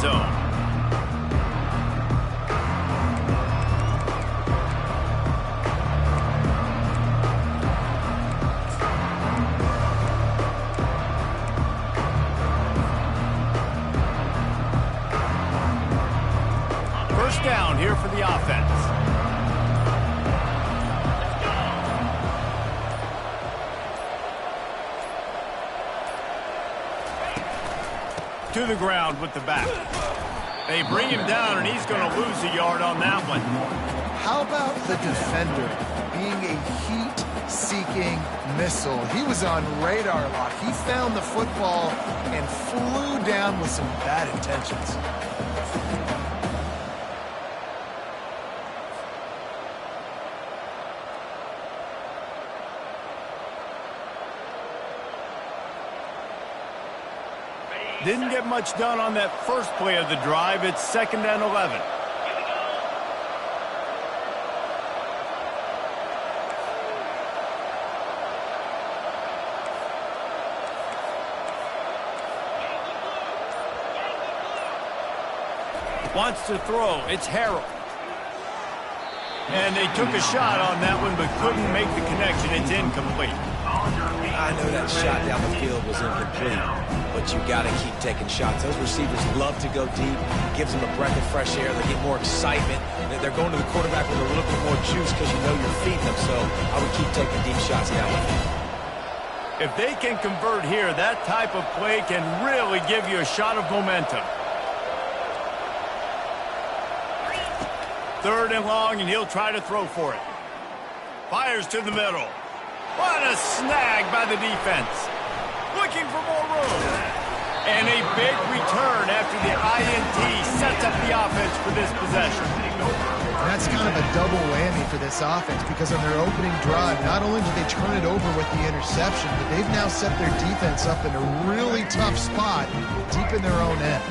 zone. First down here for the offense. To the ground with the back. They bring him down, and he's going to lose a yard on that one. How about the defender being a heat-seeking missile? He was on radar lock. He found the football and flew down with some bad intentions. Didn't get much done on that first play of the drive. It's 2nd and 11. Wants to throw. It's Harrell. And they took a shot on that one but couldn't make the connection. It's incomplete. I know that shot down the field was incomplete, but you got to keep taking shots. Those receivers love to go deep. It gives them a breath of fresh air. They get more excitement. They're going to the quarterback with a little bit more juice because you know you're feeding them. So I would keep taking deep shots down the field. If they can convert here, that type of play can really give you a shot of momentum. 3rd and long, and he'll try to throw for it. Fires to the middle. What a snag by the defense. Looking for more room. And a big return after the INT sets up the offense for this possession. That's kind of a double whammy for this offense because on their opening drive, not only did they turn it over with the interception, but they've now set their defense up in a really tough spot deep in their own end.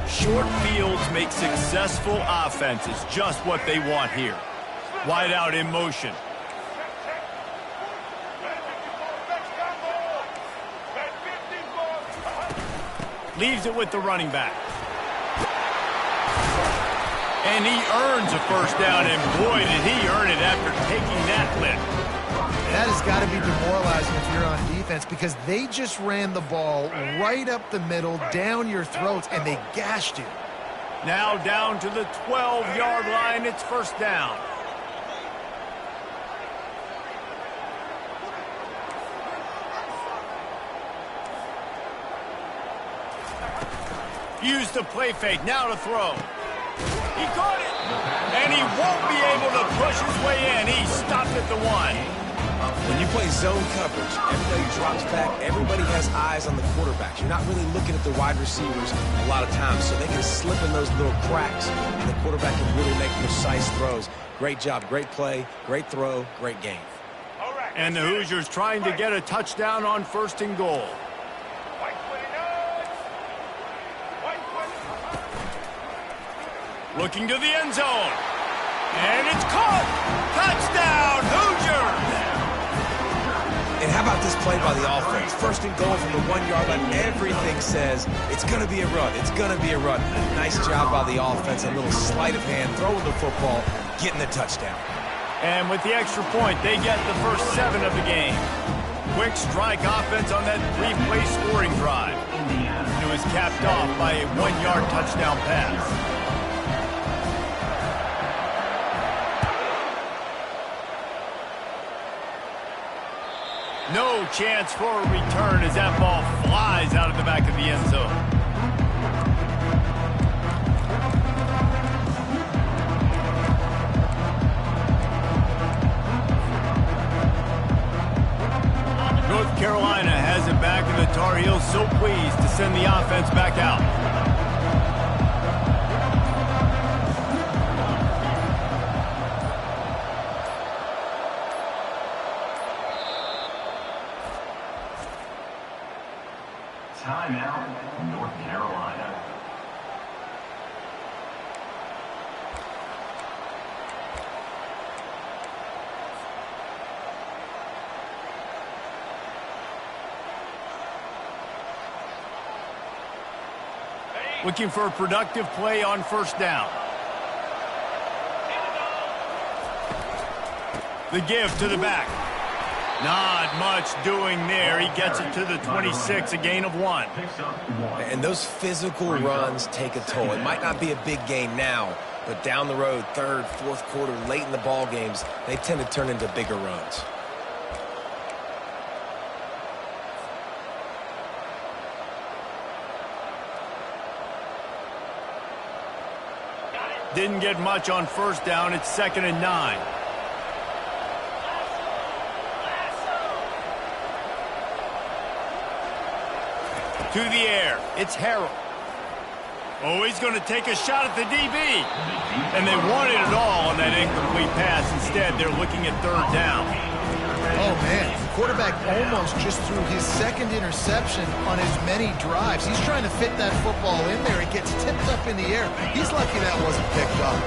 Short fields make successful offenses just what they want here. Wide out in motion. Leaves it with the running back. And he earns a first down, and boy, did he earn it after taking that lift. That has got to be demoralizing if you're on defense because they just ran the ball right up the middle, down your throats, and they gashed you. Now down to the 12-yard line, it's first down. Use the play fake, now to throw. He caught it, and he won't be able to push his way in. He stopped at the 1. When you play zone coverage, everybody drops back. Everybody has eyes on the quarterbacks. You're not really looking at the wide receivers a lot of times, so they can slip in those little cracks, and the quarterback can really make precise throws. Great job, great play, great throw, great game. And the Hoosiers trying to get a touchdown on 1st and goal. Looking to the end zone. And it's caught. Touchdown, Hoosiers. And how about this play by the offense? 1st and goal from the 1-yard line. Everything says it's going to be a run. It's going to be a run. Nice job by the offense. A little sleight of hand, throwing the football, getting the touchdown. And with the extra point, they get the first 7 of the game. Quick strike offense on that 3-play scoring drive. It was capped off by a 1-yard touchdown pass. No chance for a return as that ball flies out of the back of the end zone. North Carolina has it back, and the Tar Heels so pleased to send the offense back out. Timeout, North Looking for a productive play on first down. The give to the back. Not much doing there. He gets it to the 26, a gain of 1. And those physical runs take a toll. It might not be a big gain now, but down the road, third, fourth quarter, late in the ball games, they tend to turn into bigger runs. Didn't get much on first down. It's 2nd and 9. To the air. It's Harrell. Oh, he's going to take a shot at the DB. And they wanted it all on that incomplete pass. Instead, they're looking at 3rd down. Oh, man. The quarterback almost just threw his 2nd interception on as many drives. He's trying to fit that football in there. It gets tipped up in the air. He's lucky that wasn't picked up.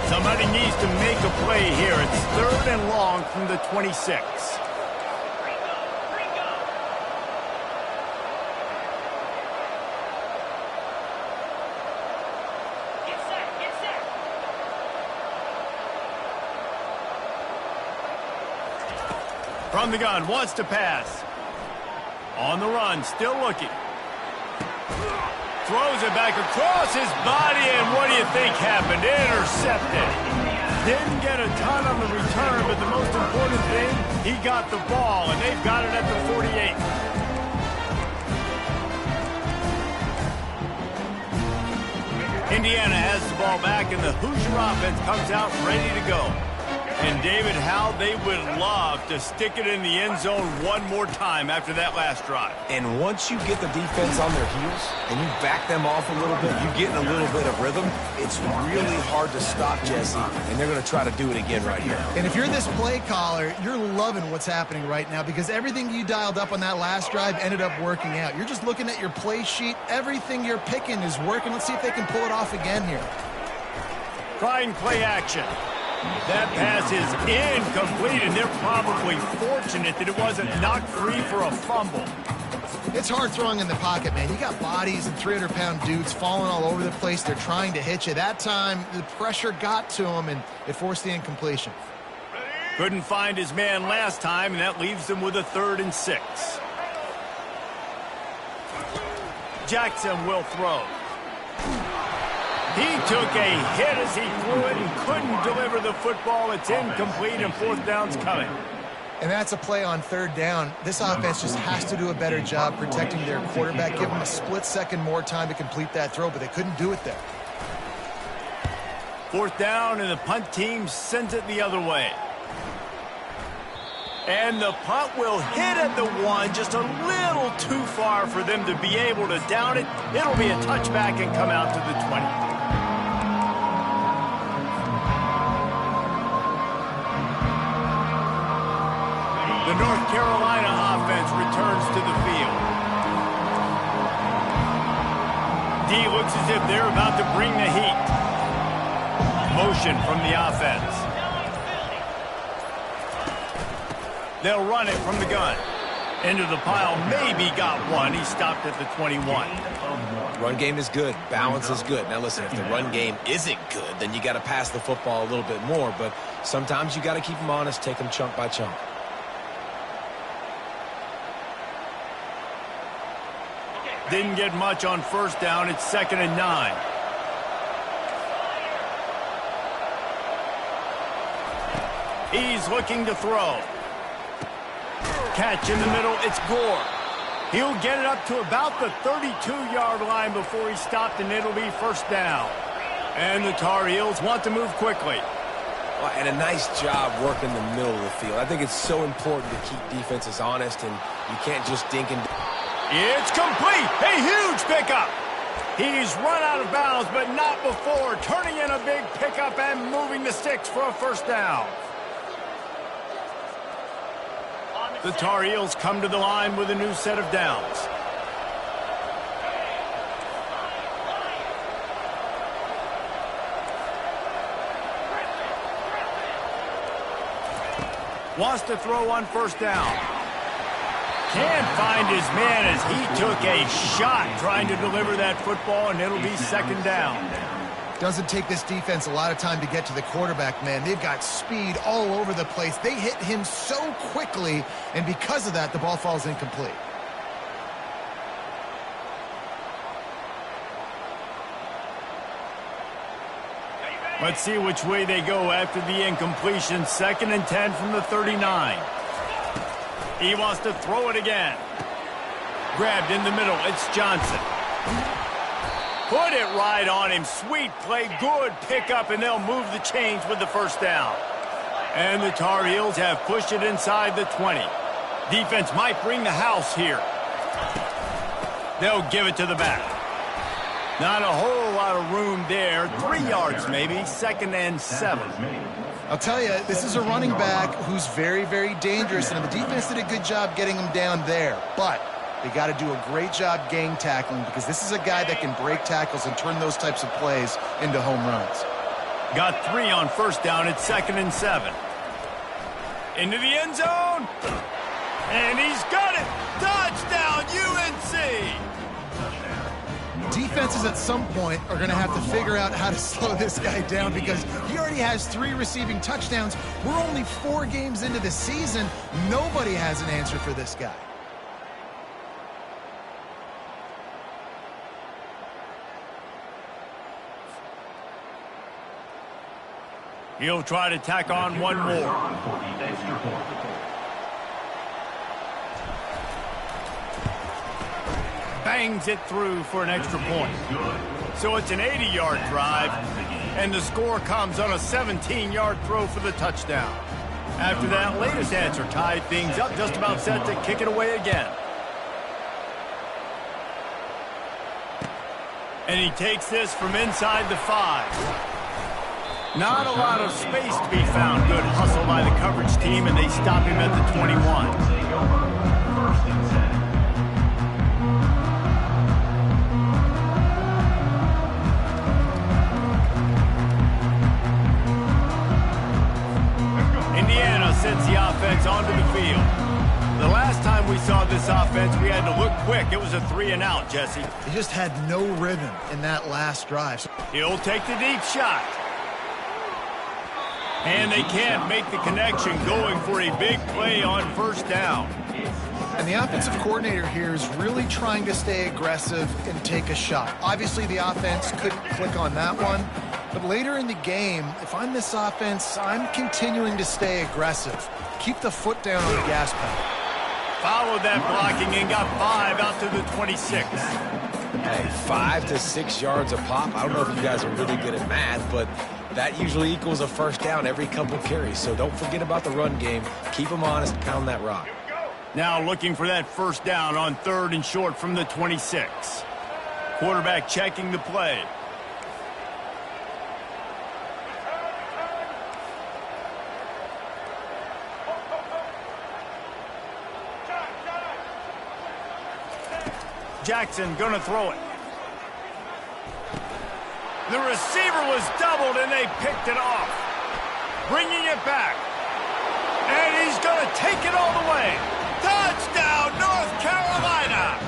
Somebody needs to make a play here. It's 3rd and long from the 26. From the gun, wants to pass. On the run, still looking. Throws it back across his body, and what do you think happened? Intercepted. Didn't get a ton on the return, but the most important thing, he got the ball, and they've got it at the 48. Indiana has the ball back, and the Hoosier offense comes out ready to go. And, David, how they would love to stick it in the end zone one more time after that last drive. And once you get the defense on their heels and you back them off a little bit, you get in a little bit of rhythm, it's really hard to stop, Jesse, and they're going to try to do it again right here. And if you're this play caller, you're loving what's happening right now because everything you dialed up on that last drive ended up working out. You're just looking at your play sheet. Everything you're picking is working. Let's see if they can pull it off again here. Trying play action. That pass is incomplete, and they're probably fortunate that it wasn't knocked free for a fumble. It's hard throwing in the pocket, man. You got bodies and 300-pound dudes falling all over the place. They're trying to hit you. That time, the pressure got to him, and it forced the incompletion. Couldn't find his man last time, and that leaves them with a 3rd and 6. Jackson will throw. He took a hit as he threw it and couldn't deliver the football. It's incomplete, and 4th down's coming. And that's a play on 3rd down. This offense just has to do a better job protecting their quarterback. Give them a split second more time to complete that throw, but they couldn't do it there. 4th down, and the punt team sends it the other way. And the punt will hit at the 1, just a little too far for them to be able to down it. It'll be a touchback and come out to the 20. The North Carolina offense returns to the field. D looks as if they're about to bring the heat. Motion from the offense. They'll run it from the gun. Into the pile, maybe got one. He stopped at the 21. Run game is good. Balance is good. Now, listen, if the run game isn't good, then you got to pass the football a little bit more. But sometimes you got to keep them honest, take them chunk by chunk. Didn't get much on first down. It's 2nd and 9. He's looking to throw. Catch in the middle. It's Gore. He'll get it up to about the 32-yard line before he stopped, and it'll be 1st down. And the Tar Heels want to move quickly. Well, and a nice job working the middle of the field. I think it's so important to keep defenses honest, and you can't just dink and... It's complete. A huge pickup. He's run out of bounds, but not before turning in a big pickup and moving the sticks for a 1st down. The Tar Heels come to the line with a new set of downs. Wants to throw on 1st down. Can't find his man as he took a shot trying to deliver that football, and it'll be second down. Doesn't take this defense a lot of time to get to the quarterback, man. They've got speed all over the place. They hit him so quickly, and because of that, the ball falls incomplete. Let's see which way they go after the incompletion. 2nd and 10 from the 39. He wants to throw it again. Grabbed in the middle. It's Johnson. Put it right on him. Sweet play. Good pickup, and they'll move the chains with the first down. And the Tar Heels have pushed it inside the 20. Defense might bring the house here. They'll give it to the back. Not a whole lot of room there. 3 yards maybe. 2nd and 7. I'll tell you, this is a running back who's very, very dangerous, and the defense did a good job getting him down there. But they got to do a great job gang tackling, because this is a guy that can break tackles and turn those types of plays into home runs. Got 3 on first down. It's 2nd and 7. Into the end zone. And he's got it. Touchdown, UNC. Defenses at some point are going to have to figure out how to slow this guy down, because he already has 3 receiving touchdowns. We're only 4 games into the season. Nobody has an answer for this guy. He'll try to tack on one more. Bangs it through for an extra point. So it's an 80-yard drive, and the score comes on a 17-yard throw for the touchdown. After that latest answer tied things up, just about set to kick it away again. And he takes this from inside the 5. Not a lot of space to be found. Good hustle by the coverage team, and they stop him at the 21. Sends the offense onto the field. The last time we saw this offense, we had to look quick. It was a 3-and-out, Jesse. He just had no rhythm in that last drive. He'll take the deep shot. And they can't make the connection, going for a big play on first down. And the offensive coordinator here is really trying to stay aggressive and take a shot. Obviously, the offense couldn't click on that one. But later in the game, if I'm this offense, I'm continuing to stay aggressive. Keep the foot down on the gas pedal. Followed that blocking and got 5 out to the 26. Hey, 5 to 6 yards a pop. I don't know if you guys are really good at math, but that usually equals a first down every couple carries. So don't forget about the run game. Keep them honest, pound that rock. Now looking for that first down on 3rd and short from the 26. Quarterback checking the play. Jackson gonna throw it. The receiver was doubled, and they picked it off. Bringing it back. And he's gonna take it all the way. Touchdown, North Carolina!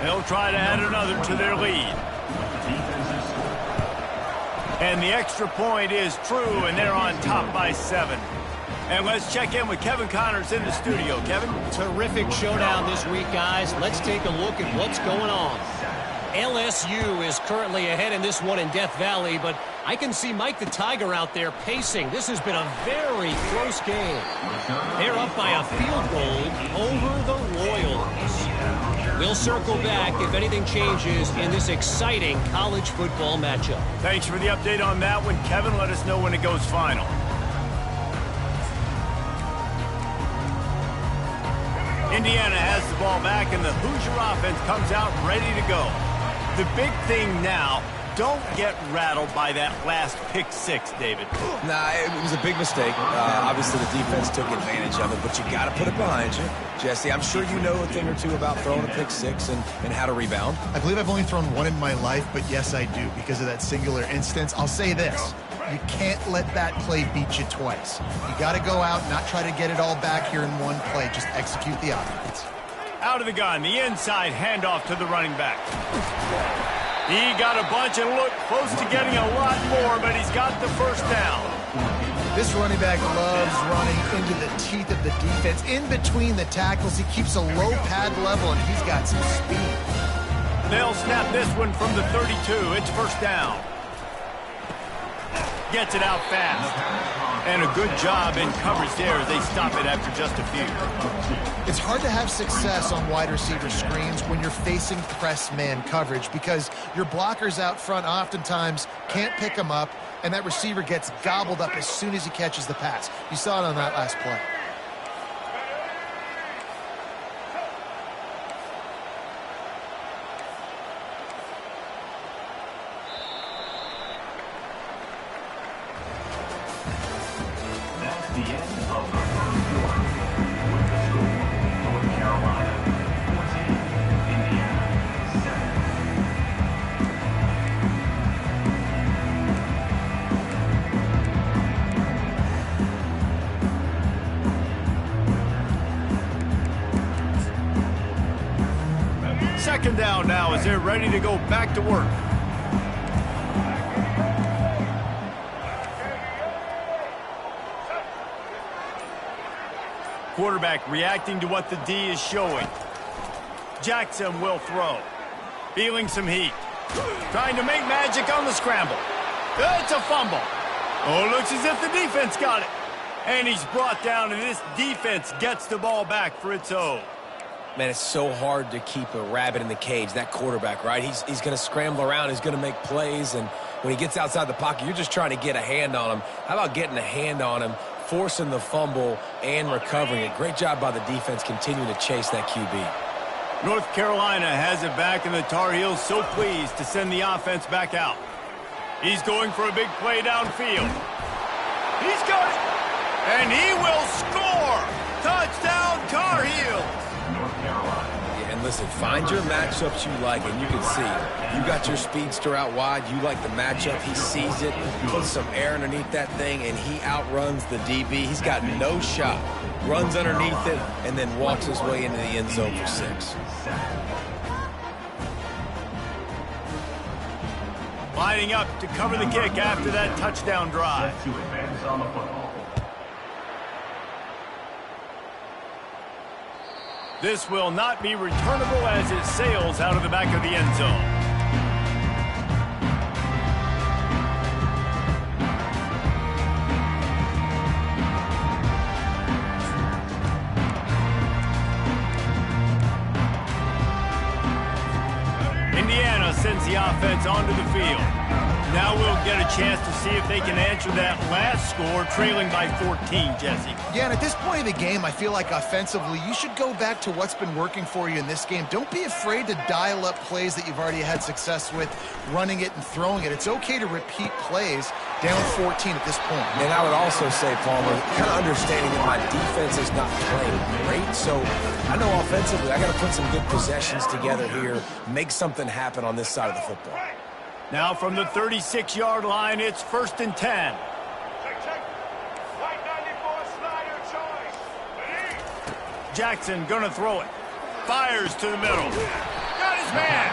They'll try to add another to their lead. And the extra point is true, and they're on top by 7. And let's check in with Kevin Connors in the studio. Kevin? Terrific showdown this week, guys. Let's take a look at what's going on. LSU is currently ahead in this one in Death Valley, but I can see Mike the Tiger out there pacing. This has been a very close game. They're up by a field goal over the Royals. We'll circle back if anything changes in this exciting college football matchup. Thanks for the update on that one, Kevin. Let us know when it goes final. Indiana has the ball back, and the Hoosier offense comes out ready to go. The big thing now, don't get rattled by that last pick 6, David. Nah, it was a big mistake. Obviously, the defense took advantage of it, but you got to put it behind you. Jesse, I'm sure you know a thing or two about throwing a pick 6 and how to rebound. I believe I've only thrown one in my life, but yes, I do, because of that singular instance. I'll say this. You can't let that play beat you twice. You got to go out and not try to get it all back here in one play. Just execute the offense. Out of the gun, the inside handoff to the running back. He got a bunch and looked close to getting a lot more, but he's got the first down. This running back loves running into the teeth of the defense. In between the tackles, he keeps a low pad level, and he's got some speed. They'll snap this one from the 32. It's first down. Gets it out fast. And a good job in coverage there as they stop it after just a few. It's hard to have success on wide receiver screens when you're facing press man coverage because your blockers out front oftentimes can't pick them up, and that receiver gets gobbled up as soon as he catches the pass. You saw it on that last play. The end of the first quarter with the score, North Carolina 14, Indiana 7. Second down now as they're ready to go back to work. Quarterback reacting to what the D is showing. Jackson will throw. Feeling some heat. Trying to make magic on the scramble. It's a fumble. Oh, looks as if the defense got it. And he's brought down, and this defense gets the ball back for its own. Man, it's so hard to keep a rabbit in the cage, that quarterback, right? He's going to scramble around. He's going to make plays, and when he gets outside the pocket, you're just trying to get a hand on him. How about getting a hand on him, forcing the fumble, and recovering it? Great job by the defense continuing to chase that QB. North Carolina has it back, and the Tar Heels so pleased to send the offense back out. He's going for a big play downfield. He's got it, and he will score! Touchdown, Tar Heels! Yeah, and listen, find your matchups you like, and you can see. You got your speedster out wide. You like the matchup. He sees it, puts some air underneath that thing, and he outruns the DB. He's got no shot. Runs underneath it, and then walks his way into the end zone for 6. Lining up to cover the kick after that touchdown drive. to advance on the football. This will not be returnable as it sails out of the back of the end zone. Indiana sends the offense onto the field. Now we'll get a chance to see if they can answer that last score, trailing by 14, Jesse. Yeah, and at this point of the game, I feel like offensively, you should go back to what's been working for you in this game. Don't be afraid to dial up plays that you've already had success with, running it and throwing it. It's okay to repeat plays down 14 at this point. And I would also say, Palmer, kind of understanding that my defense is not playing great, so I know offensively I got to put some good possessions together here, make something happen on this side of the football. Now from the 36-yard line, it's 1st and 10. Jackson gonna throw it. Fires to the middle. Got his man.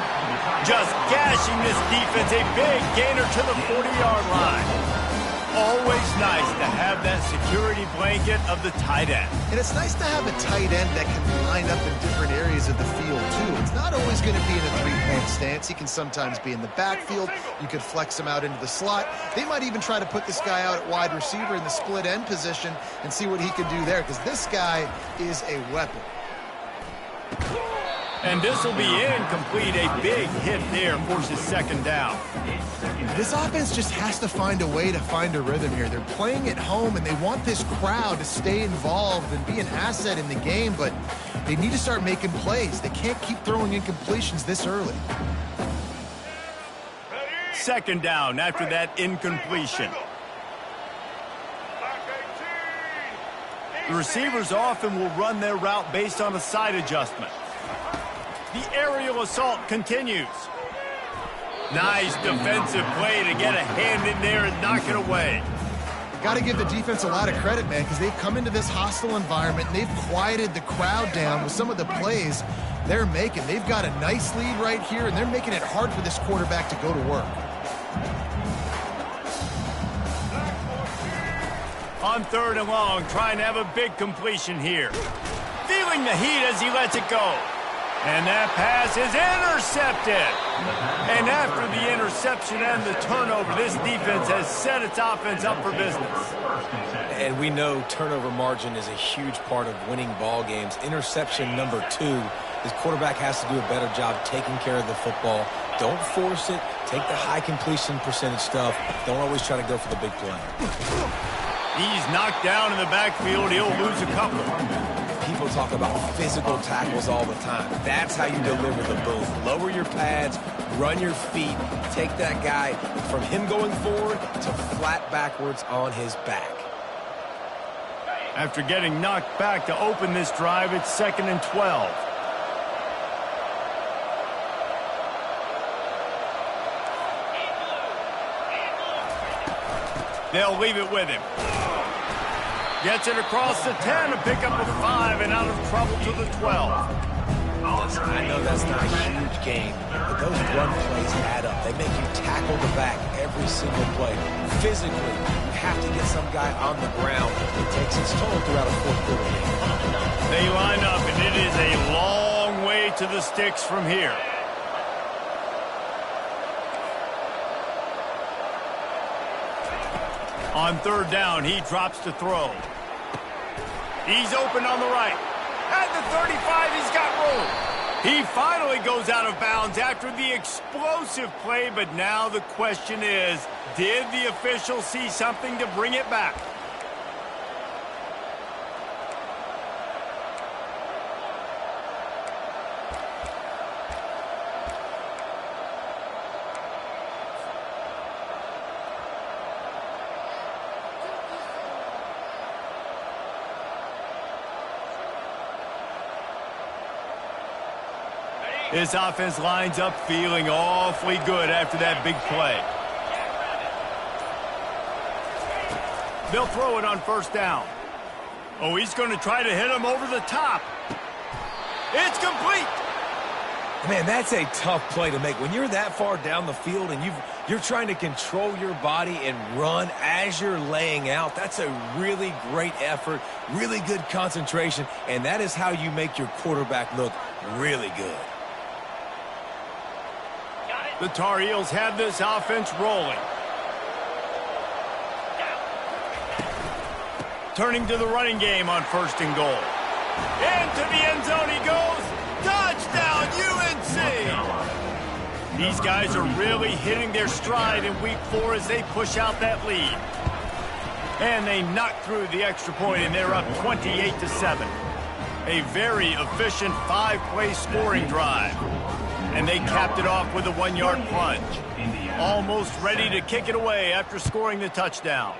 Just gashing this defense. A big gainer to the 40-yard line. Always nice to have that security blanket of the tight end. And it's nice to have a tight end that can line up in different areas of the field, too. It's not always going to be in a three-man stance. He can sometimes be in the backfield. You could flex him out into the slot. They might even try to put this guy out at wide receiver in the split end position and see what he can do there, because this guy is a weapon. And this will be incomplete. A big hit there forces 2nd down. This offense just has to find a way to find a rhythm here. They're playing at home, and they want this crowd to stay involved and be an asset in the game, but they need to start making plays. They can't keep throwing incompletions this early. 2nd down after that incompletion. The receivers often will run their route based on a side adjustment. The aerial assault continues. Nice defensive play to get a hand in there and knock it away. Got to give the defense a lot of credit, man, because they've come into this hostile environment and they've quieted the crowd down with some of the plays they're making. They've got a nice lead right here, and they're making it hard for this quarterback to go to work. On 3rd and long, trying to have a big completion here. Feeling the heat as he lets it go. And that pass is intercepted. And after the interception and the turnover, this defense has set its offense up for business. And we know turnover margin is a huge part of winning ball games. Interception number 2, his quarterback has to do a better job taking care of the football. Don't force it. Take the high completion percentage stuff. Don't always try to go for the big play. He's knocked down in the backfield. He'll lose a couple. People talk about physical tackles all the time. That's how you deliver the boom. Lower your pads, run your feet, take that guy from him going forward to flat backwards on his back. After getting knocked back to open this drive, it's 2nd and 12. They'll leave it with him. Gets it across the 10 to pick up a 5 and out of trouble to the 12. I know that's not a huge game, but those run plays add up. They make you tackle the back every single play. Physically, you have to get some guy on the ground. It takes its toll throughout a 4th quarter game. They line up, and it is a long way to the sticks from here. On 3rd down, he drops to throw. He's open on the right. At the 35, he's got room. He finally goes out of bounds after the explosive play, but now the question is, did the official see something to bring it back? This offense lines up feeling awfully good after that big play. They'll throw it on 1st down. Oh, he's going to try to hit him over the top. It's complete. Man, that's a tough play to make. When you're that far down the field and you're trying to control your body and run as you're laying out, that's a really great effort, really good concentration, and that is how you make your quarterback look really good. The Tar Heels have this offense rolling. Turning to the running game on 1st and goal. Into the end zone he goes. Touchdown, UNC! These guys are really hitting their stride in week 4 as they push out that lead. And they knock through the extra point, and they're up 28-7. A very efficient 5-play scoring drive. And they capped it off with a 1-yard plunge. Almost ready to kick it away after scoring the touchdown.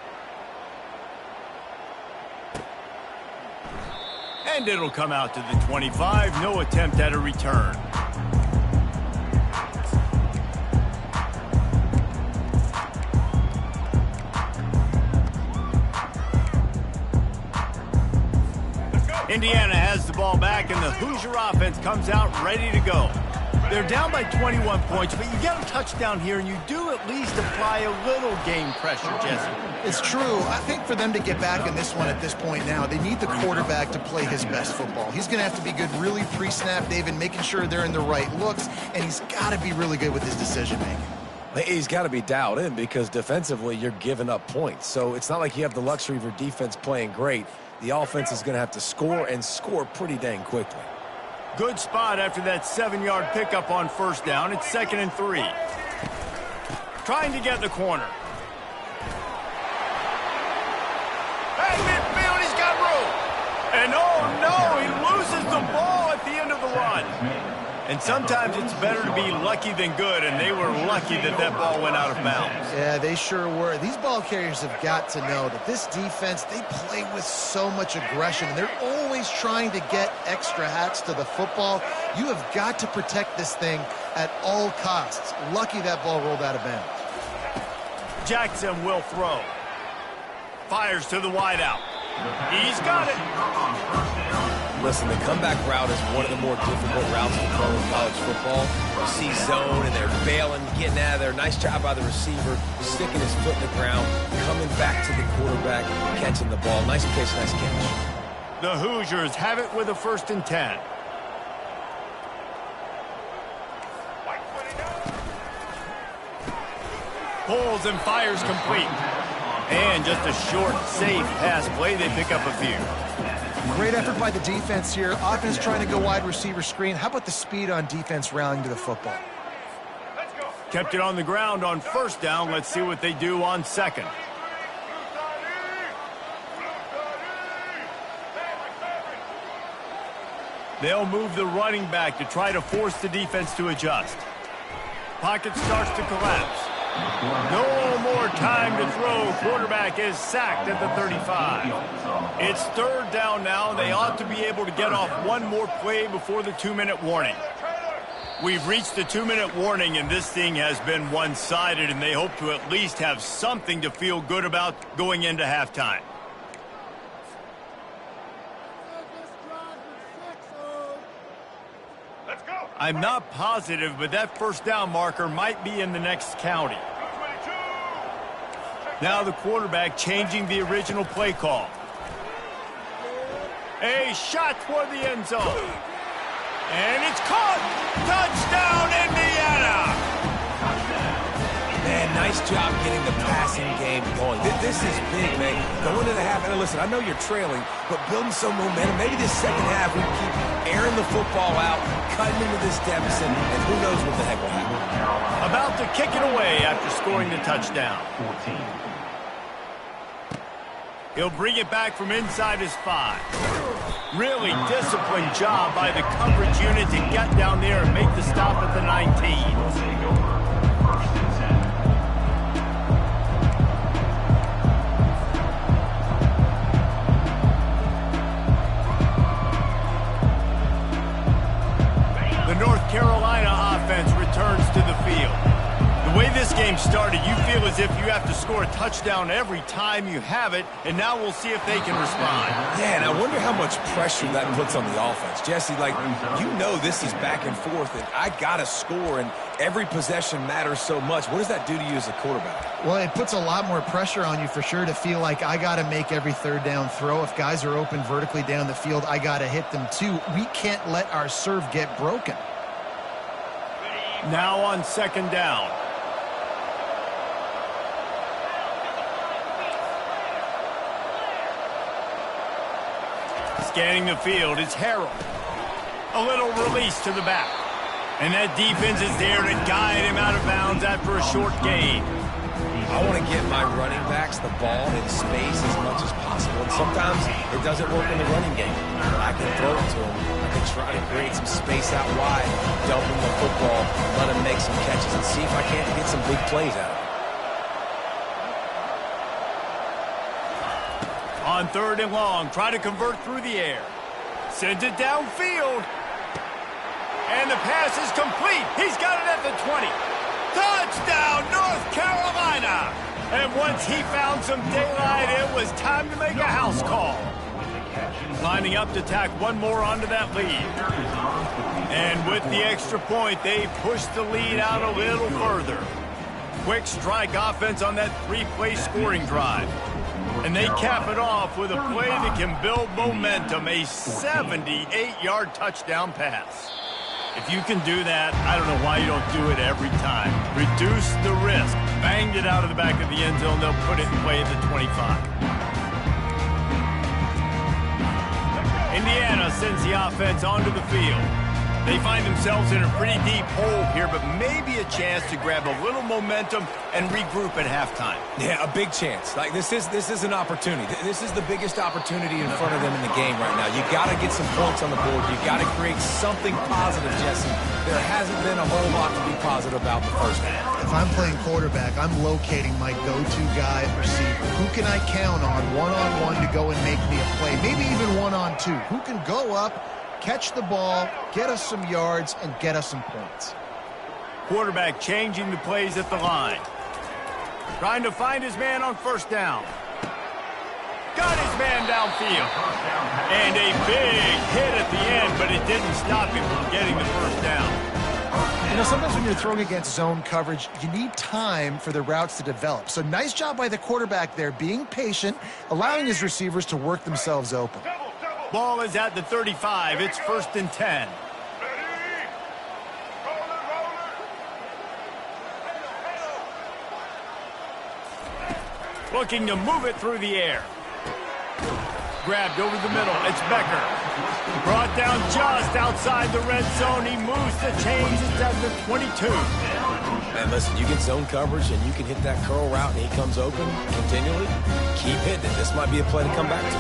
And it'll come out to the 25. No attempt at a return. Indiana has the ball back, and the Hoosier offense comes out ready to go. They're down by 21 points, but you get a touchdown here, and you do at least apply a little game pressure, Jesse. It's true. I think for them to get back in this one at this point now, they need the quarterback to play his best football. He's going to have to be good really pre-snap, David, making sure they're in the right looks, and he's got to be really good with his decision-making. He's got to be dialed in because defensively you're giving up points. So it's not like you have the luxury of your defense playing great. The offense is going to have to score and score pretty dang quickly. Good spot after that 7-yard pickup on 1st down. It's 2nd and 3. Trying to get the corner. At midfield, he's got room. And oh no, he loses the ball at the end of the run. And sometimes it's better to be lucky than good, and they were lucky that that ball went out of bounds. Yeah, they sure were. These ball carriers have got to know that this defense, they play with so much aggression. They're always trying to get extra hats to the football. You have got to protect this thing at all costs. Lucky that ball rolled out of bounds. Jackson will throw. Fires to the wideout. He's got it. Listen, the comeback route is one of the more difficult routes to throw in college football. You see zone, and they're bailing, getting out of there. Nice job by the receiver, sticking his foot in the ground, coming back to the quarterback, catching the ball. Nice pitch, nice catch. The Hoosiers have it with a 1st and 10. Pulls and fires complete. And just a short, safe pass play. They pick up a few. Great effort by the defense here. Offense trying to go wide receiver screen. How about the speed on defense rallying to the football? Kept it on the ground on 1st down. Let's see what they do on 2nd. They'll move the running back to try to force the defense to adjust. Pocket starts to collapse. No more time to throw. Quarterback is sacked at the 35. It's 3rd down now. They ought to be able to get off one more play before the 2-minute warning. We've reached the 2-minute warning, and this thing has been one-sided, and they hope to at least have something to feel good about going into halftime. I'm not positive, but that 1st down marker might be in the next county. Now the quarterback changing the original play call. A shot toward the end zone. And it's caught. Touchdown, Indiana! Man, nice job getting the passing game going. This is big, man. Going into the half, and listen, I know you're trailing, but building some momentum. Maybe this 2nd half we keep airing the football out, cutting into this deficit, and who knows what the heck will happen. About to kick it away after scoring the touchdown. 14. He'll bring it back from inside his 5. Really disciplined job by the coverage unit to get down there and make the stop at the 19. Take over. 1st and 10. The North Carolina offense returns to the field. The way this game started, you feel as if you have to score a touchdown every time you have it, and now we'll see if they can respond. Yeah, and I wonder how much pressure that puts on the offense. Jesse, like, you know this is back and forth, and I got to score, and every possession matters so much. What does that do to you as a quarterback? Well, it puts a lot more pressure on you for sure to feel like I got to make every 3rd down throw. If guys are open vertically down the field, I got to hit them too. We can't let our serve get broken. Now on 2nd down. Scanning the field is Harrell. A little release to the back. And that defense is there to guide him out of bounds after a short gain. I want to get my running backs the ball in space as much as possible. And sometimes it doesn't work in the running game. I can throw it to them. I can try to create some space out wide, dump him the football, let him make some catches, and see if I can't get some big plays out of it. On 3rd and long, try to convert through the air. Sends it downfield. And the pass is complete. He's got it at the 20. Touchdown, North Carolina! And once he found some daylight, it was time to make a house call. Lining up to tack one more onto that lead. And with the extra point, they pushed the lead out a little further. Quick strike offense on that 3-play scoring drive. And they cap it off with a play that can build momentum, a 78-yard touchdown pass. If you can do that, I don't know why you don't do it every time. Reduce the risk. Banged it out of the back of the end zone. They'll put it in play at the 25. Indiana sends the offense onto the field. They find themselves in a pretty deep hole here, but maybe a chance to grab a little momentum and regroup at halftime. Yeah, a big chance. Like, this is an opportunity. This is the biggest opportunity in front of them in the game right now. You got to get some points on the board. You got to create something positive, Jesse. There hasn't been a whole lot to be positive about the 1st half. If I'm playing quarterback, I'm locating my go-to guy at receiver. Who can I count on one-on-one to go and make me a play? Maybe even one-on-two. Who can go up, catch the ball, get us some yards, and get us some points? Quarterback changing the plays at the line. Trying to find his man on first down. Got his man downfield. And a big hit at the end, but it didn't stop him from getting the first down. You know, sometimes when you're throwing against zone coverage, you need time for the routes to develop. So nice job by the quarterback there, being patient, allowing his receivers to work themselves open. Ball is at the 35. It's 1st and 10. Looking to move it through the air. Grabbed over the middle. It's Becker. Brought down just outside the red zone. He moves the chains. It's at the 22. Man, listen, you get zone coverage and you can hit that curl route and he comes open continually. Keep hitting it. This might be a play to come back to.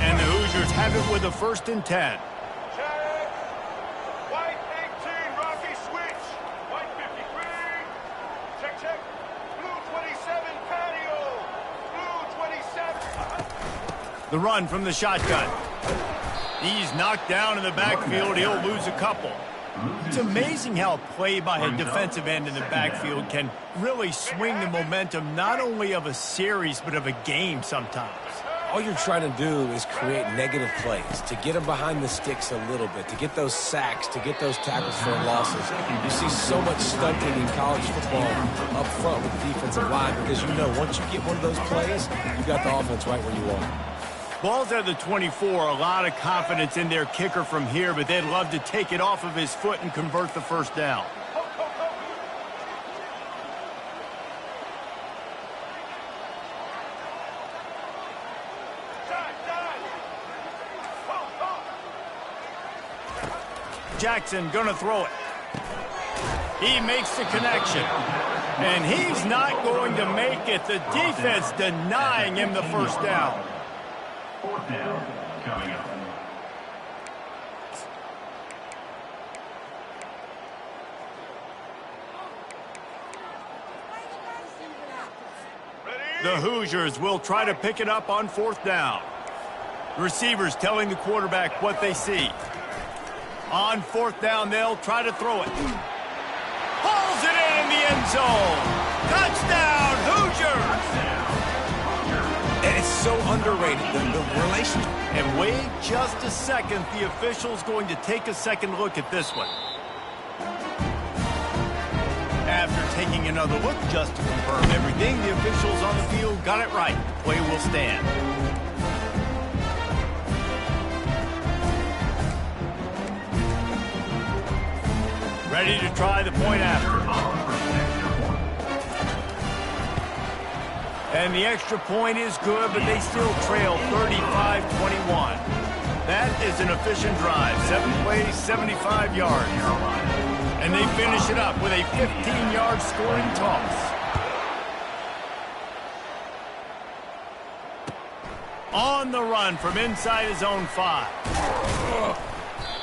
And the Hoosiers have it with a 1st and 10. White 18, Rocky switch. White 53. Check, check. Blue 27, patio. Blue 27. The run from the shotgun. He's knocked down in the backfield. He'll lose a couple. It's amazing how a play by a defensive end in the backfield can really swing the momentum not only of a series but of a game sometimes. All you're trying to do is create negative plays, to get them behind the sticks a little bit, to get those sacks, to get those tackles for losses. You see so much stunting in college football up front with the defensive line because you know once you get one of those plays, you got the offense right where you want it. Ball's at the 24. A lot of confidence in their kicker from here, but they'd love to take it off of his foot and convert the first down. Jackson gonna throw it. He makes the connection. And he's not going to make it. The defense denying him the first down. 4th down coming up. The Hoosiers will try to pick it up on 4th down. Receivers telling the quarterback what they see. On 4th down, they'll try to throw it. Pulls it in the end zone. Touchdown, Hoosiers! And it's so underrated, the relationship. And wait just a second. The official's going to take a second look at this one. After taking another look just to confirm everything, the officials on the field got it right. The play will stand. Ready to try the point after. And the extra point is good, but they still trail 35-21. That is an efficient drive. 7 plays, 75 yards. And they finish it up with a 15-yard scoring toss. On the run from inside his own 5.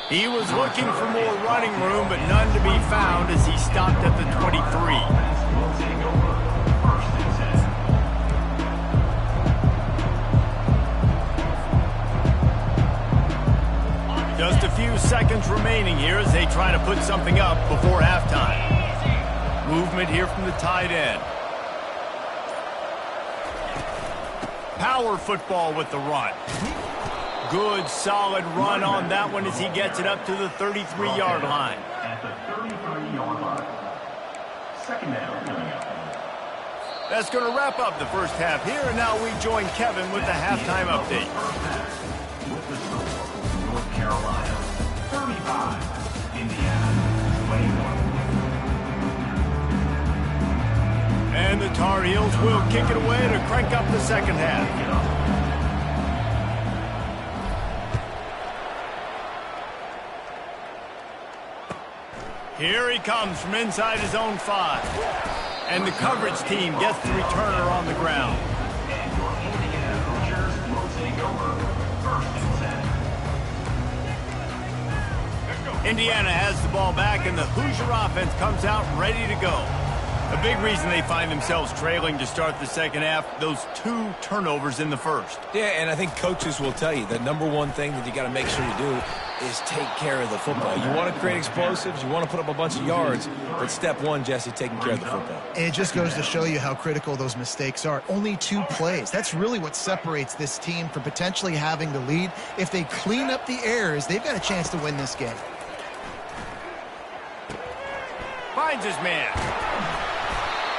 He was looking for more running room, but none to be found as he stopped at the 23. Just a few seconds remaining here as they try to put something up before halftime. Movement here from the tight end. Power football with the run. Good, solid run on that one as he gets it up to the 33-yard line. At the 33-yard line. 2nd down coming up. That's going to wrap up the first half here, and now we join Kevin with the halftime update. With the score, North Carolina 35, Indiana 21. And the Tar Heels will kick it away to crank up the second half. Here he comes from inside his own 5. And the coverage team gets the returner on the ground. And your Indiana Hoosiers will take over 1st and 10. Indiana has the ball back, and the Hoosier offense comes out ready to go. A big reason they find themselves trailing to start the second half, those 2 turnovers in the first. Yeah, and I think coaches will tell you the number one thing that you got to make sure you do is take care of the football. You want to create explosives, you want to put up a bunch of yards, but step one, Jesse, taking care of the football. And it just goes to show you how critical those mistakes are. Only 2 plays. That's really what separates this team from potentially having the lead. If they clean up the errors, they've got a chance to win this game. Finds his man.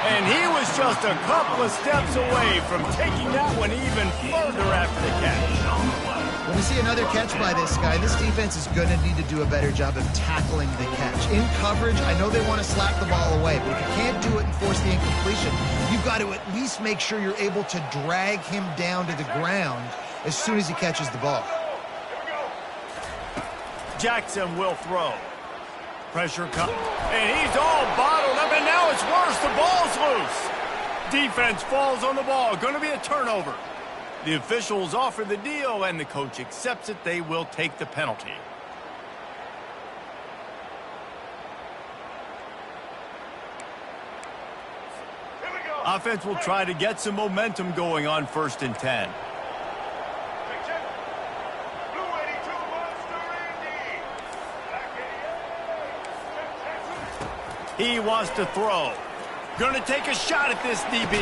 And he was just a couple of steps away from taking that one even further after the catch. When we see another catch by this guy, this defense is going to need to do a better job of tackling the catch. In coverage, I know they want to slap the ball away, but if you can't do it and force the incompletion, you've got to at least make sure you're able to drag him down to the ground as soon as he catches the ball. Jackson will throw. Pressure comes, and he's all bottled up, and now it's worse. The ball's loose. Defense falls on the ball. Going to be a turnover. The officials offer the deal, and the coach accepts it. They will take the penalty. Offense will try to get some momentum going on 1st and 10. He wants to throw. Going to take a shot at this DB.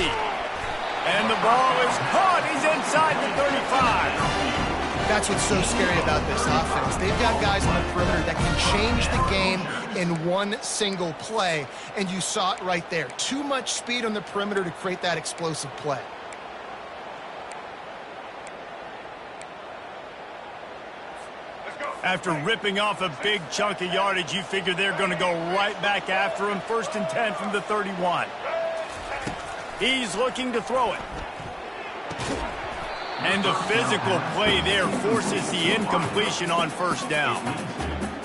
And the ball is caught. He's inside the 35. That's what's so scary about this offense. They've got guys on the perimeter that can change the game in one single play. And you saw it right there. Too much speed on the perimeter to create that explosive play. After ripping off a big chunk of yardage, you figure they're going to go right back after him. 1st and 10 from the 31. He's looking to throw it. And the physical play there forces the incompletion on 1st down.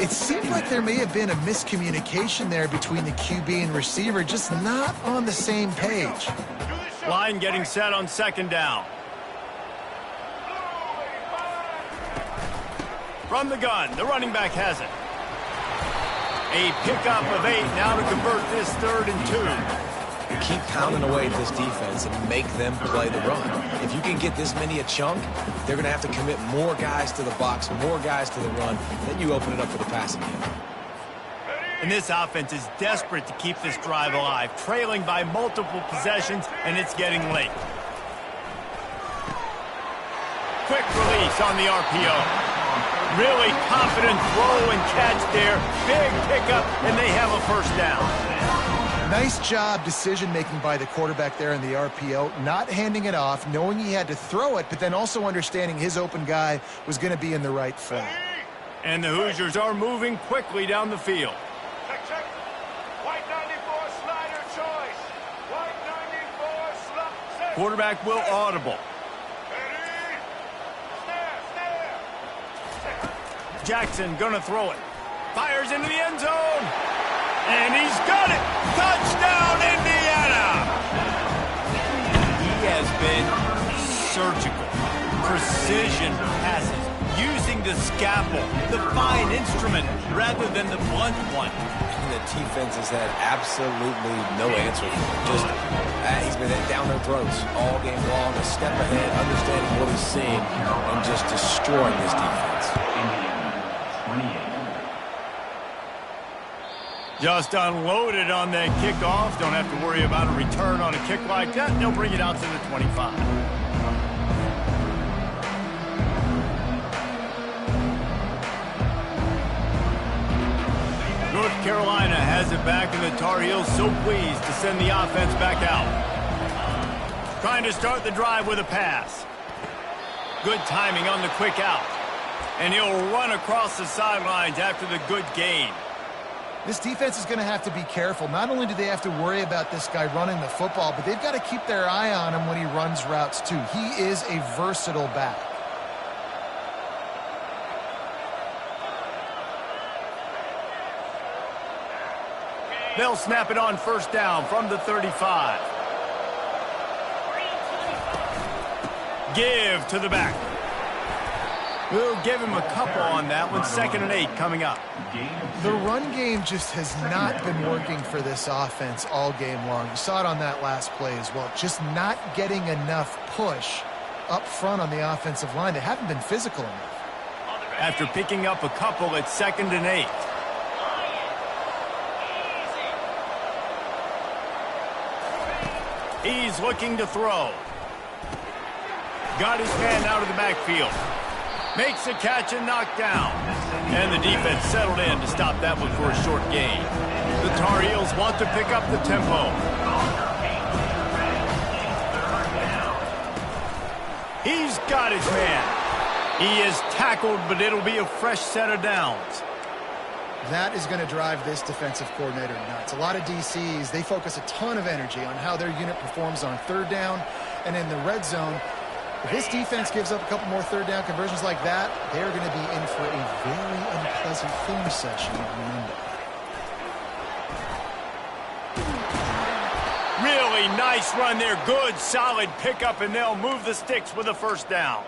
It seemed like there may have been a miscommunication there between the QB and receiver, just not on the same page. Line getting set on 2nd down. From the gun, the running back has it. A pickup of 8 now to convert this 3rd and 2. Keep pounding away at this defense and make them play the run. If you can get this many a chunk, they're going to have to commit more guys to the box, more guys to the run. Then you open it up for the passing game. And this offense is desperate to keep this drive alive, trailing by multiple possessions, and it's getting late. Quick release on the RPO. Really confident throw and catch there. Big pickup, and they have a 1st down. Nice job decision-making by the quarterback there in the RPO, not handing it off, knowing he had to throw it, but then also understanding his open guy was going to be in the right front. And the Hoosiers are moving quickly down the field. Check. White 94 slider choice. White 94 slot. Quarterback will audible. Jackson gonna throw it. Fires into the end zone. And he's got it. Touchdown, Indiana. He has been surgical. Precision passes. Using the scalpel, the fine instrument, rather than the blunt one. And the defense has had absolutely no answer for him. Just, he's been down their throats all game long, a step ahead, understanding what he's seeing, and just destroying this defense. Just unloaded on that kickoff. Don't have to worry about a return on a kick like that. They'll bring it out to the 25. North Carolina has it back, and the Tar Heels so pleased to send the offense back out. Trying to start the drive with a pass. Good timing on the quick out. And he'll run across the sidelines after the good gain. This defense is going to have to be careful. Not only do they have to worry about this guy running the football, but they've got to keep their eye on him when he runs routes too. He is a versatile back. They'll snap it on 1st down from the 35. Give to the back. We'll give him a couple on that one. 2nd and 8 coming up. The run game just has not been working for this offense all game long. You saw it on that last play as well. Just not getting enough push up front on the offensive line. They haven't been physical enough. After picking up a couple, it's 2nd and 8. He's looking to throw. Got his man out of the backfield. Makes the catch and knocked down. And the defense settled in to stop that one for a short gain. The Tar Heels want to pick up the tempo. He's got his man. He is tackled, but it'll be a fresh set of downs. That is going to drive this defensive coordinator nuts. A lot of DCs, they focus a ton of energy on how their unit performs on 3rd down and in the red zone. If this defense gives up a couple more 3rd down conversions like that, they're going to be in for a very unpleasant film session on Monday. Really nice run there. Good, solid pickup, and they'll move the sticks with a 1st down.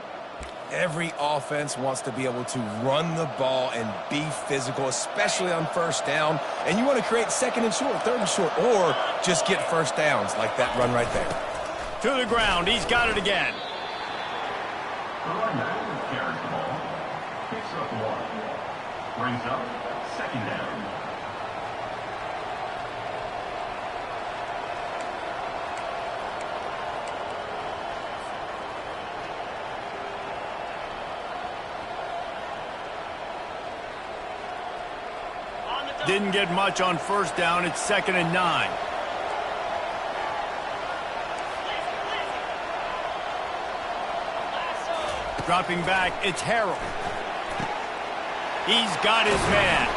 Every offense wants to be able to run the ball and be physical, especially on 1st down. And you want to create 2nd and short, 3rd and short, or just get 1st downs like that run right there. To the ground. He's got it again. The runner carries the ball. Picks up 1. Brings up 2nd down. Didn't get much on 1st down. It's 2nd and 9. Dropping back, it's Harrell. He's got his man.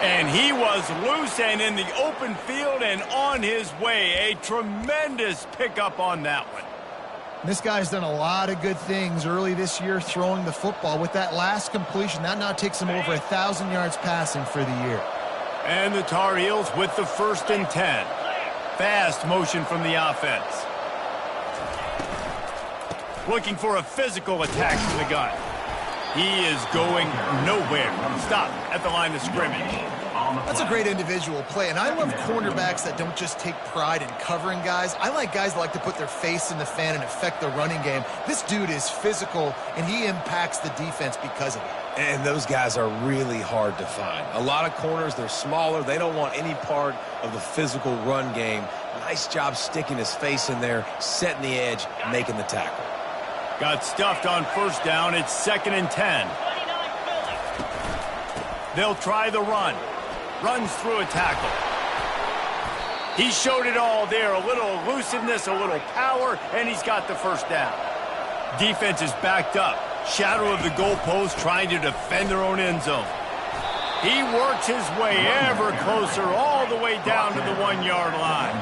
And he was loose and in the open field and on his way. A tremendous pickup on that one. This guy's done a lot of good things early this year throwing the football. With that last completion, that now takes him over 1,000 yards passing for the year. And the Tar Heels with the 1st and 10. Fast motion from the offense. Looking for a physical attack from the gun. He is going nowhere. Stop at the line of scrimmage. That's a great individual play, and I love cornerbacks that don't just take pride in covering guys. I like guys that like to put their face in the fan and affect the running game. This dude is physical, and he impacts the defense because of it. And those guys are really hard to find. A lot of corners, they're smaller. They don't want any part of the physical run game. Nice job sticking his face in there, setting the edge, making the tackle. Got stuffed on 1st down. It's 2nd and 10. They'll try the run. Runs through a tackle. He showed it all there. A little elusiveness, a little power, and he's got the 1st down. Defense is backed up. Shadow of the goalpost trying to defend their own end zone. He works his way ever closer all the way down to the 1-yard line.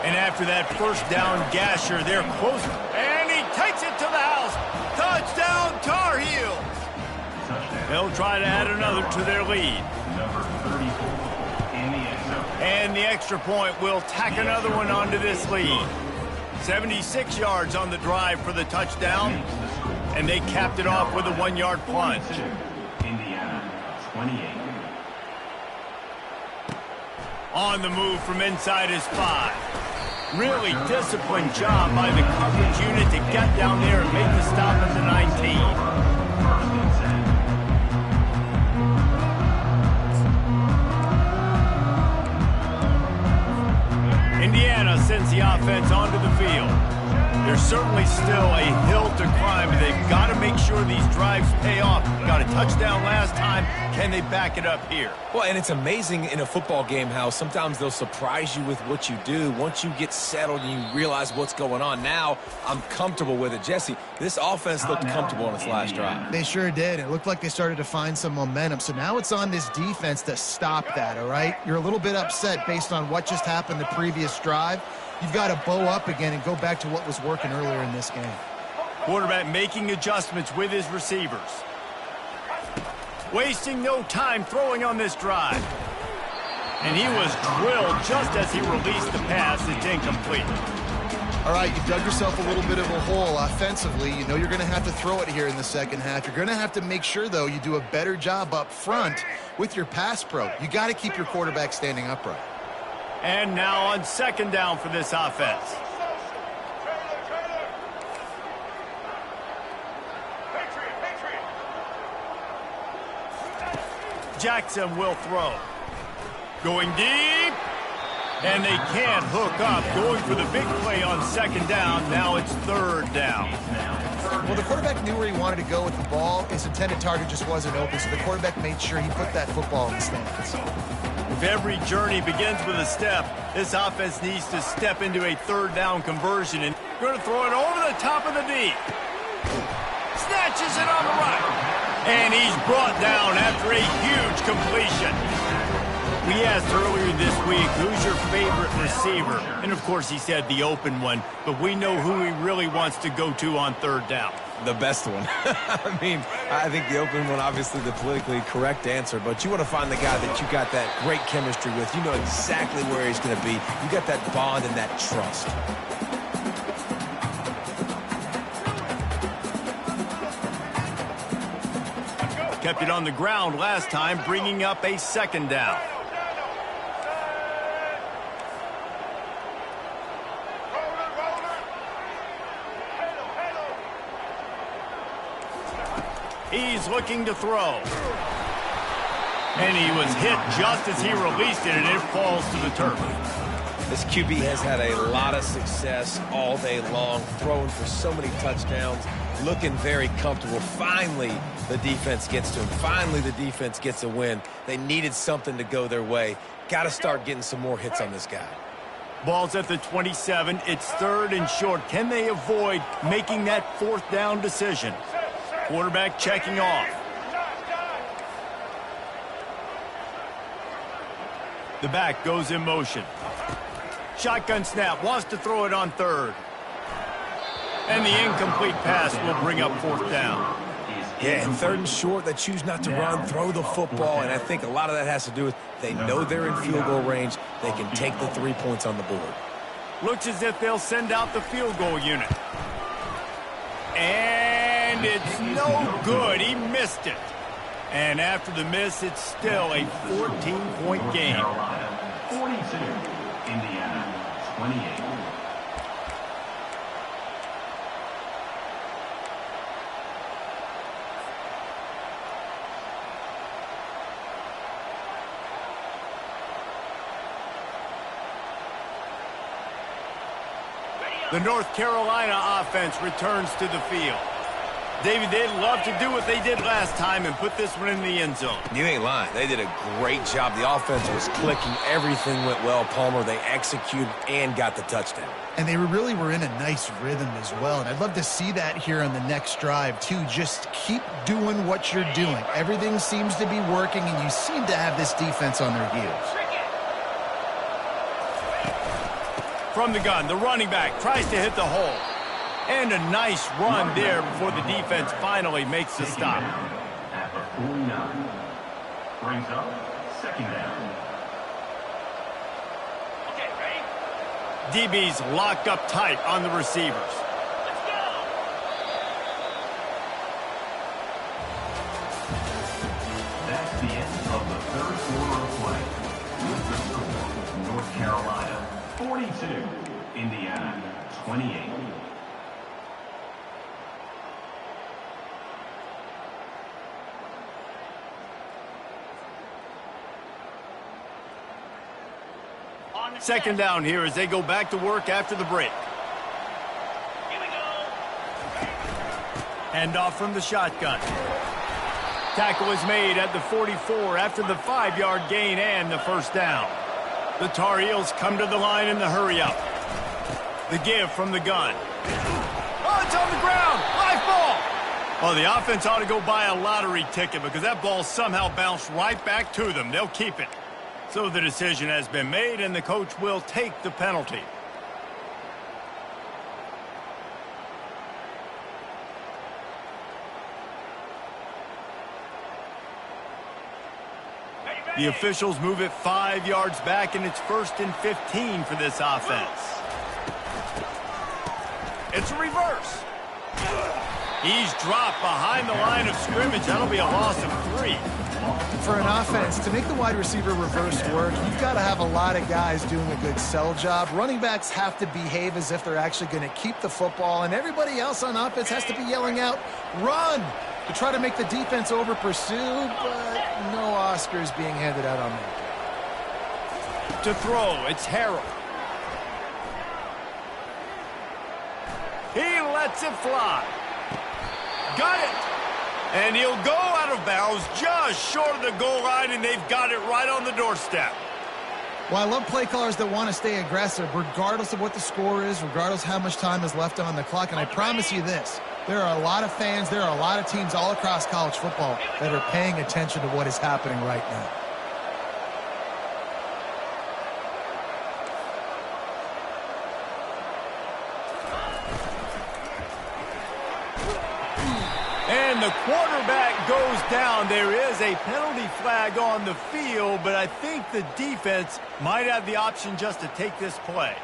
And after that 1st down gasher, they're close. And he takes it to the house. Touchdown, Tar Heels. They'll try to add another to their lead. Number 34 in the end zone. And the extra point will tack another one onto this lead. 76 yards on the drive for the touchdown. And they capped it off with a 1-yard plunge. Indiana, 28. On the move from inside his 5. Really disciplined job by the coverage unit to get down there and make the stop at the 19. 1st and 10. Indiana sends the offense onto the field. There's certainly still a hill to climb, but they've got to make sure these drives pay off. Got a touchdown last time. Can they back it up here? Well, and it's amazing in a football game how sometimes they'll surprise you with what you do. Once you get settled and you realize what's going on, now I'm comfortable with it. Jesse, this offense looked comfortable on its last drive. They sure did. It looked like they started to find some momentum. So now it's on this defense to stop that, all right? You're a little bit upset based on what just happened the previous drive. You've got to bow up again and go back to what was working earlier in this game. Quarterback making adjustments with his receivers. Wasting no time throwing on this drive. And he was drilled just as he released the pass. It's incomplete. All right, you dug yourself a little bit of a hole offensively. You know you're going to have to throw it here in the second half. You're going to have to make sure, though, you do a better job up front with your pass pro. You got to keep your quarterback standing upright. And now on second down for this offense. Jackson will throw. Going deep. And they can't hook up. Going for the big play on second down. Now it's third down. Well, the quarterback knew where he wanted to go with the ball. His intended target just wasn't open, so the quarterback made sure he put that football in the stands. If every journey begins with a step, this offense needs to step into a third down conversion. And going to throw it over the top of the deep. Snatches it on the right. And he's brought down after a huge completion. We asked earlier this week, who's your favorite receiver? And, of course, he said the open one. But we know who he really wants to go to on third down. The best one. I mean, I think the open one, obviously the politically correct answer, but you want to find the guy that you got that great chemistry with. You know exactly where he's going to be. You got that bond and that trust. Kept it on the ground last time, bringing up a second down. He's looking to throw. And he was hit just as he released it, and it falls to the turf. This QB has had a lot of success all day long, throwing for so many touchdowns, looking very comfortable. Finally, the defense gets to him. Finally, the defense gets a win. They needed something to go their way. Got to start getting some more hits on this guy. Ball's at the 27. It's third and short. Can they avoid making that fourth down decision? Quarterback checking off. The back goes in motion. Shotgun snap, wants to throw it on third. And the incomplete pass will bring up fourth down. Yeah, and third and short, they choose not to run, throw the football, and I think a lot of that has to do with they know they're in field goal range. They can take the 3 points on the board. Looks as if they'll send out the field goal unit. And it's no good. He missed it. And after the miss, it's still a 14-point game. 42, Indiana, 28. The North Carolina offense returns to the field. David, they'd love to do what they did last time and put this one in the end zone. You ain't lying. They did a great job. The offense was clicking. Everything went well, Palmer. They executed and got the touchdown. And they really were in a nice rhythm as well. And I'd love to see that here on the next drive, too. Just keep doing what you're doing. Everything seems to be working, and you seem to have this defense on their heels. From the gun, the running back tries to hit the hole. And a nice run there before the defense finally makes the stop. At the 49. Brings up second down. Okay, ready? DB's locked up tight on the receivers. Let's go! That's the end of the third quarter of play. With the score, North Carolina 42, Indiana 28. Second down here as they go back to work after the break. Here we go. Hand off from the shotgun. Tackle is made at the 44 after the 5-yard gain and the first down. The Tar Heels come to the line in the hurry-up. The give from the gun. Oh, it's on the ground. Live ball. Oh, the offense ought to go buy a lottery ticket because that ball somehow bounced right back to them. They'll keep it. So the decision has been made, and the coach will take the penalty. The officials move it 5 yards back, and it's 1st and 15 for this offense. It's a reverse. He's dropped behind the line of scrimmage. That'll be a loss of 3. For an offense, to make the wide receiver reverse work, you've got to have a lot of guys doing a good sell job. Running backs have to behave as if they're actually going to keep the football, and everybody else on offense has to be yelling out, run, to try to make the defense over-pursue, but no Oscars being handed out on that. To throw, it's Harrell. He lets it fly. Got it. And he'll go out of bounds just short of the goal line, and they've got it right on the doorstep. Well, I love play callers that want to stay aggressive, regardless of what the score is, regardless how much time is left on the clock. And I promise you this, there are a lot of fans, there are a lot of teams all across college football that are paying attention to what is happening right now. And the quarterback goes down. There is a penalty flag on the field, but I think the defense might have the option just to take this play.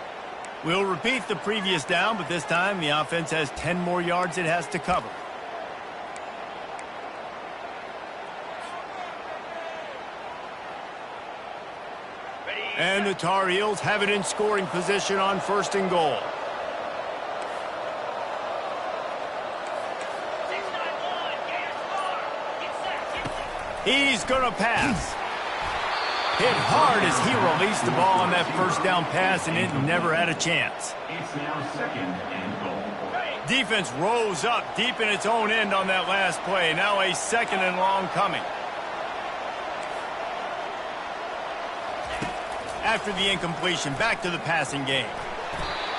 We'll repeat the previous down, but this time the offense has 10 more yards it has to cover. And the Tar Heels have it in scoring position on 1st and goal. He's going to pass. Hit hard as he released the ball on that first down pass, and it never had a chance. It's now 2nd and goal. Defense rose up deep in its own end on that last play. Now a 2nd and long coming. After the incompletion, back to the passing game.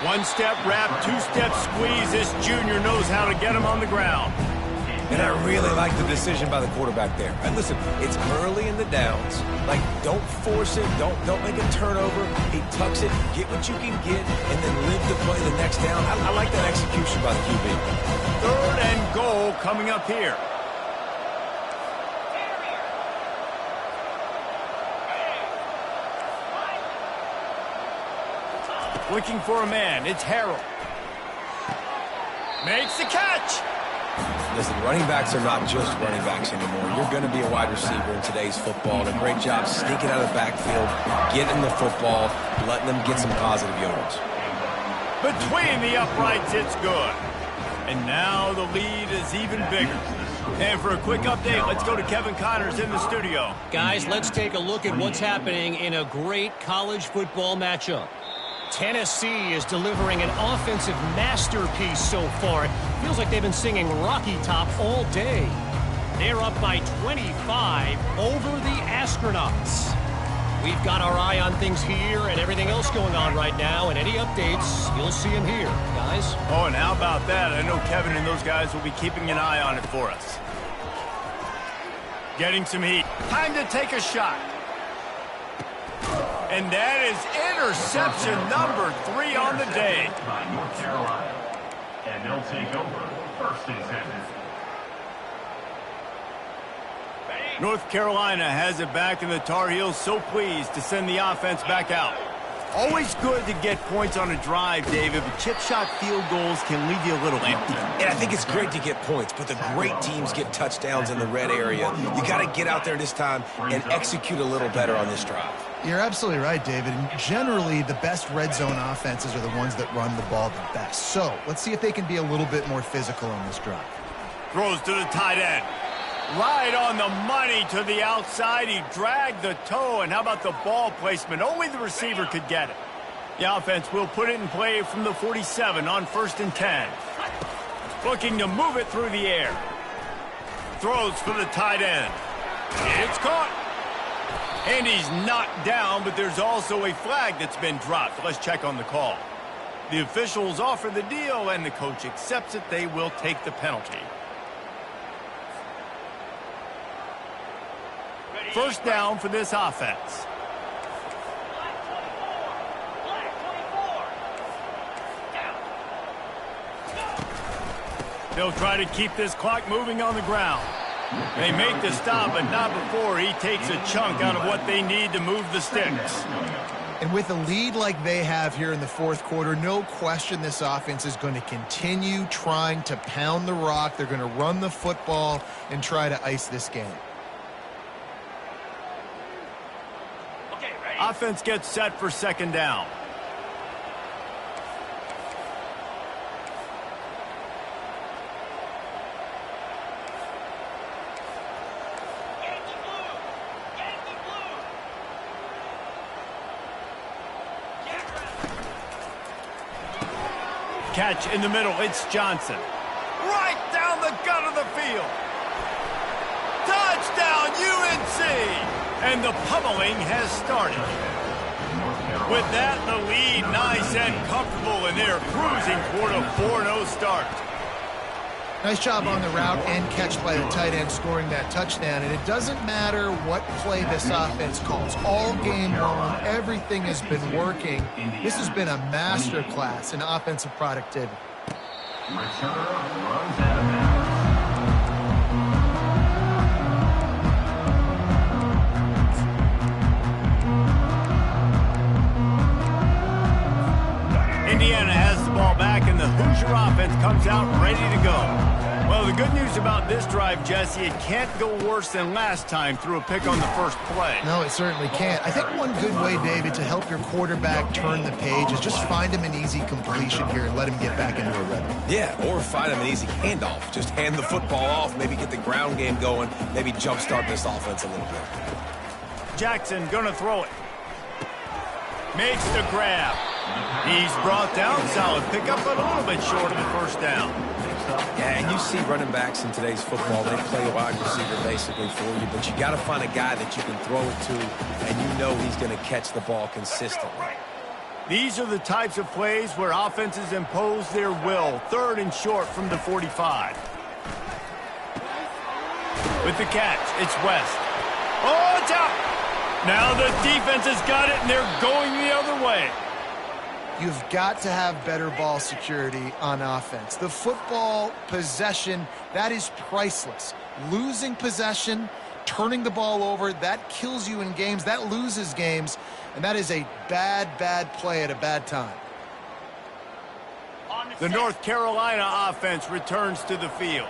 1-step wrap, 2-step squeeze. This junior knows how to get him on the ground. And I really like the decision by the quarterback there. And listen, it's early in the downs. Like, don't force it. Don't make a turnover. He tucks it, get what you can get, and then live to play the next down. I like that execution by the QB. 3rd and goal coming up here. Looking for a man. It's Harrell. Makes the catch. Listen, running backs are not just running backs anymore. You're going to be a wide receiver in today's football. And a great job sneaking out of the backfield, getting the football, letting them get some positive yards. Between the uprights, it's good. And now the lead is even bigger. And for a quick update, let's go to Kevin Connors in the studio. Guys, let's take a look at what's happening in a great college football matchup. Tennessee is delivering an offensive masterpiece so far. It feels like they've been singing Rocky Top all day. They're up by 25 over the Astronauts. We've got our eye on things here and everything else going on right now, and any updates, you'll see them here, guys. Oh, and how about that? I know Kevin and those guys will be keeping an eye on it for us. Getting some heat. Time to take a shot. And that is interception number 3 on the day. By North Carolina. And they'll take over 1st and 10. North Carolina has it back, and the Tar Heels so pleased to send the offense back out. Always good to get points on a drive, David, but chip shot field goals can leave you a little empty. And I think it's great to get points, but the great teams get touchdowns in the red area. You got to get out there this time and execute a little better on this drive. You're absolutely right, David. And generally, the best red zone offenses are the ones that run the ball the best. So let's see if they can be a little bit more physical on this drive. Throws to the tight end. Right on the money to the outside. He dragged the toe, and how about the ball placement? Only the receiver could get it. The offense will put it in play from the 47 on 1st and 10. Looking to move it through the air. Throws for the tight end. It's caught. And he's knocked down, but there's also a flag that's been dropped. Let's check on the call. The officials offer the deal, and the coach accepts it. They will take the penalty. 1st down for this offense. They'll try to keep this clock moving on the ground. They make the stop, but not before he takes a chunk out of what they need to move the sticks. And with a lead like they have here in the fourth quarter, no question this offense is going to continue trying to pound the rock. They're going to run the football and try to ice this game. Okay, ready? Offense gets set for second down. Yankee blue! Yankee blue! Catch in the middle. It's Johnson. Right down the gut of the field. Touchdown, UNC! And the pummeling has started. With that, the lead nice and comfortable, and they're cruising toward a 4-0 start. Nice job on the route and catch by the tight end scoring that touchdown. And it doesn't matter what play this offense calls. All game long, everything has been working. This has been a master class in offensive productivity. Returner runs out of bounds. Indiana has the ball back, and the Hoosier offense comes out ready to go. Well, the good news about this drive, Jesse, it can't go worse than last time through a pick on the first play. No, it certainly can't. I think one good way, David, to help your quarterback turn the page is just find him an easy completion here and let him get back into a rhythm. Yeah, or find him an easy handoff. Just hand the football off, maybe get the ground game going, maybe jumpstart this offense a little bit. Jackson gonna throw it. Makes the grab. He's brought down. Solid pickup, but a little bit short of the first down. Yeah, and you see running backs in today's football, they play a wide receiver basically for you, but you got to find a guy that you can throw it to, and you know he's going to catch the ball consistently. These are the types of plays where offenses impose their will. Third and short from the 45. With the catch, it's West. Oh, it's out! Now the defense has got it, and they're going the other way. You've got to have better ball security on offense. The football possession, that is priceless. Losing possession, turning the ball over, that kills you in games, that loses games, and that is a bad, bad play at a bad time. The North Carolina offense returns to the field.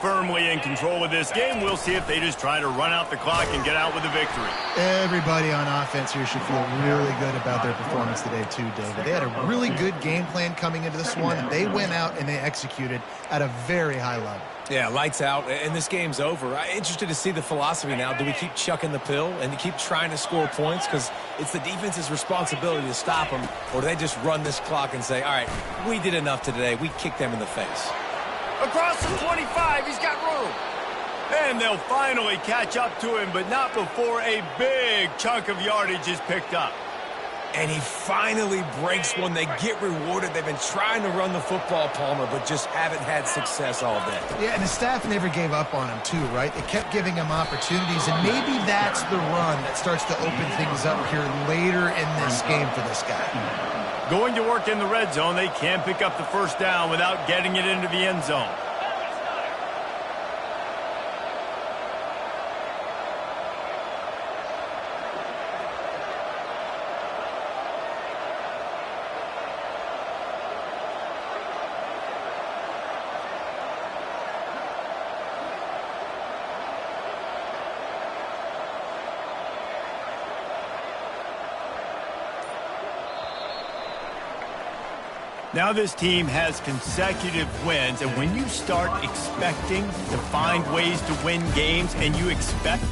Firmly in control of this game. We'll see if they just try to run out the clock and get out with a victory. Everybody on offense here should feel really good about their performance today too, David. They had a really good game plan coming into this one. They went out and they executed at a very high level. Yeah, lights out, and this game's over. I'm interested to see the philosophy now. Do we keep chucking the pill and to keep trying to score points? Because it's the defense's responsibility to stop them, or do they just run this clock and say, all right, we did enough today. We kicked them in the face. Across the 25, he's got room. And they'll finally catch up to him, but not before a big chunk of yardage is picked up. And he finally breaks one. They get rewarded. They've been trying to run the football, Palmer, but just haven't had success all day. Yeah, and the staff never gave up on him too, right? They kept giving him opportunities, and maybe that's the run that starts to open things up here later in this game for this guy. Going to work in the red zone, they can't pick up the first down without getting it into the end zone. Now this team has consecutive wins, and when you start expecting to find ways to win games and you expect